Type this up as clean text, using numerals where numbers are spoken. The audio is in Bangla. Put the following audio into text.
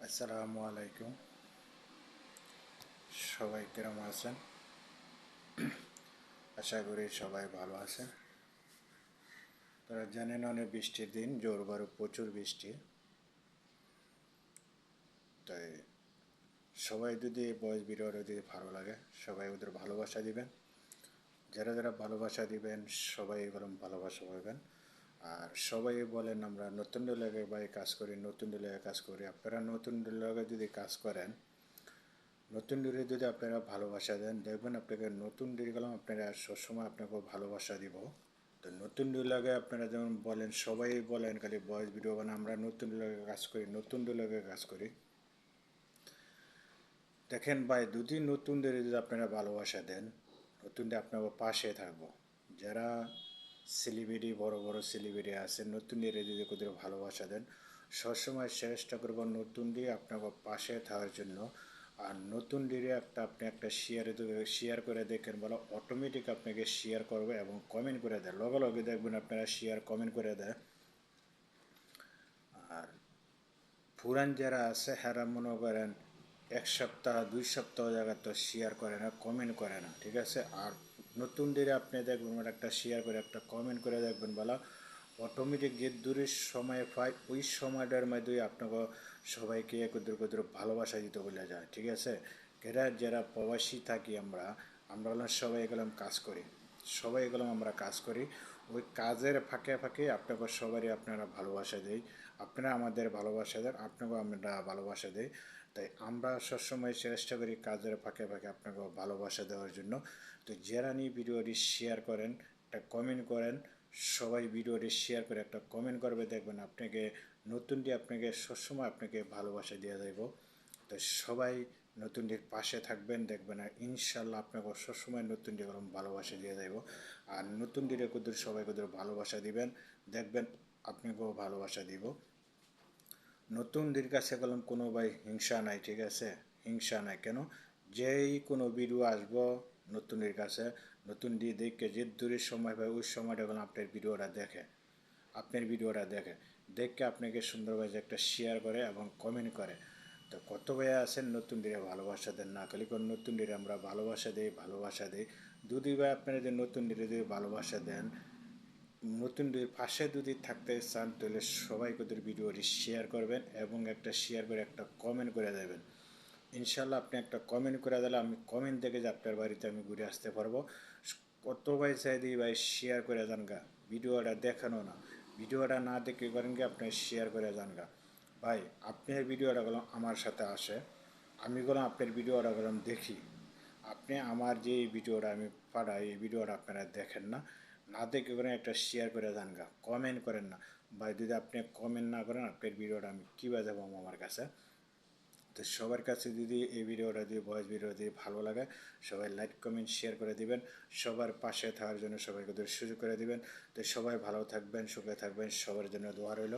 আসসালামু আলাইকুম। সবাই কেমন আছেন? আশা করি সবাই ভালো আছেন। তারা জানেন অনেক বৃষ্টির দিন, জোর বারো প্রচুর বৃষ্টি। তাই সবাই যদি বয়স ভিডিওটা যদি ভালো লাগে, সবাই ওদের ভালোবাসা দিবেন। যারা যারা ভালোবাসা দিবেন সবাই এরকম ভালোবাসা পাবেন। আর সবাই বলেন আমরা নতুন ডিলাগে ভাই কাজ করি, নতুন ডিলাগে কাজ করি। আপনারা নতুন ডিলাগে যদি কাজ করেন, নতুন ডিলে যদি আপনারা ভালোবাসা দেন, দেখবেন আপনাকে নতুন ডিল গেলাম আপনারা সবসময় আপনাকে ভালোবাসা দিব। তো নতুন ডিলাগে আপনারা যেমন বলেন, সবাই বলেন খালি ভয়েস ভিডিও বানান, আমরা নতুন ডিলাগে কাজ করি, নতুন ডিলাগে কাজ করি। দেখেন ভাই, দুদিন নতুন ডিলে যদি আপনারা ভালোবাসা দেন, নতুন ডে আপনার পাশে থাকবো। যারা সেলিব্রিটি, বড় বড় সেলিব্রিটি আছে, নতুন ডিলে যদি ওদের ভালোবাসা দেন, সবসময় চেষ্টা করবো নতুন দিয়ে আপনাকে পাশে থাকার জন্য। আর নতুন ডিরে আপনি একটা শেয়ার করে দেখেন, বলো অটোমেটিক আপনাকে শেয়ার করবে এবং কমেন্ট করে দেয়, লগে লগে দেখবেন আপনারা শেয়ার কমেন্ট করে দেয়। আর পুরান যারা আছে হ্যাঁ মনে করেন 1 সপ্তাহ 2 সপ্তাহ জায়গা তো শেয়ার করে না, কমেন্ট করে না, ঠিক আছে। আর নতুন দিনে আপনি দেখবেন একটা শেয়ার করে একটা কমেন্ট করে দেখবেন, বলা অটোমেটিক যে দূরের সময় পায় ওই সময়টার মধ্যে আপনাকে সবাইকে একদ্র কদ্র ভালোবাসা দিতে বলে যায়, ঠিক আছে। এরা যারা প্রবাসী থাকি আমরা, আমরা হলাম সবাই এগুলাম কাজ করি, সবাই এগুলাম আমরা কাজ করি। ওই কাজের ফাঁকে ফাঁকে আপনাকে সবারই আপনারা ভালোবাসা দেই, আপনারা আমাদের ভালোবাসা দেন, আপনাকেও আমরা ভালোবাসা দেই। তাই আমরা সবসময় চেষ্টা করি কাজের ফাঁকে ফাঁকে আপনাকে ভালোবাসা দেওয়ার জন্য। তো যারা নিয়ে ভিডিওটি শেয়ার করেন, একটা কমেন্ট করেন, সবাই ভিডিওটি শেয়ার করে একটা কমেন্ট করবে, দেখবেন আপনাকে নতুনটি আপনাকে সবসময় আপনাকে ভালোবাসা দেওয়া যাইব। তো সবাই নতুনটির পাশে থাকবেন, দেখবেন আর ইনশাল্লাহ আপনাকে সবসময় নতুনটি এরকম ভালোবাসা দিয়ে যাইব। আর নতুনটিরে কুদুর সবাই কুদুর ভালোবাসা দিবেন, দেখবেন আপনাকেও ভালোবাসা দিব। নতুনদের কাছে গেলাম কোনো ভাই হিংসা নাই, ঠিক আছে। হিংসা নাই কেন, যেই কোনো ভিডিও আসবো নতুনদের কাছে, নতুন দিয়ে দেখে যে দূরের সময় পাই ওই সময়টা গেলাম আপনার ভিডিওটা দেখে, আপনার ভিডিওটা দেখে দেখে আপনাকে সুন্দরভাবে একটা শেয়ার করে এবং কমেন্ট করে। তো কত ভাইয়া আছেন নতুন দিনে ভালোবাসা দেন না, খালি কোন নতুন দিনে আমরা ভালোবাসা দিই ভালোবাসা দিই। দুদি ভাই আপনারা যে নতুন দিনে যদি ভালোবাসা দেন, নতুন পাশে যদি থাকতে চান তাহলে সবাই ওদের ভিডিওটি শেয়ার করবেন এবং একটা শেয়ার করে একটা কমেন্ট করে দেবেন। ইনশাল্লাহ আপনি একটা কমেন্ট করে দিলে আমি কমেন্ট দেখে যে আপনার বাড়িতে আমি ঘুরে আসতে পারবো। কত ভাই চাই দিই ভাই শেয়ার করে যান গা, ভিডিওটা দেখানো না, ভিডিওটা না দেখে করেন কি আপনি শেয়ার করে যান গা। ভাই আপনার ভিডিওটা গেলাম আমার সাথে আসে, আমি গেলাম আপনার ভিডিওটা গেলাম দেখি, আপনি আমার যে এই ভিডিওটা আমি পাঠাই এই ভিডিওটা আপনারা দেখেন না, না দেখে করেন একটা শেয়ার করে যান গা, কমেন্ট করেন না। ভাই যদি আপনি কমেন্ট না করেন আপনার ভিডিওটা আমি কীভাবে যাবো আমার কাছে। তো সবার কাছে যদি এই ভিডিওটা দিয়ে ভয়েস ভিডিও দিয়ে ভালো লাগে, সবাই লাইক কমেন্ট শেয়ার করে দিবেন, সবার পাশে থাকার জন্য সবাইকে সুযোগ করে দিবেন। তো সবাই ভালো থাকবেন, সুখে থাকবেন, সবার জন্য দোয়া রইল।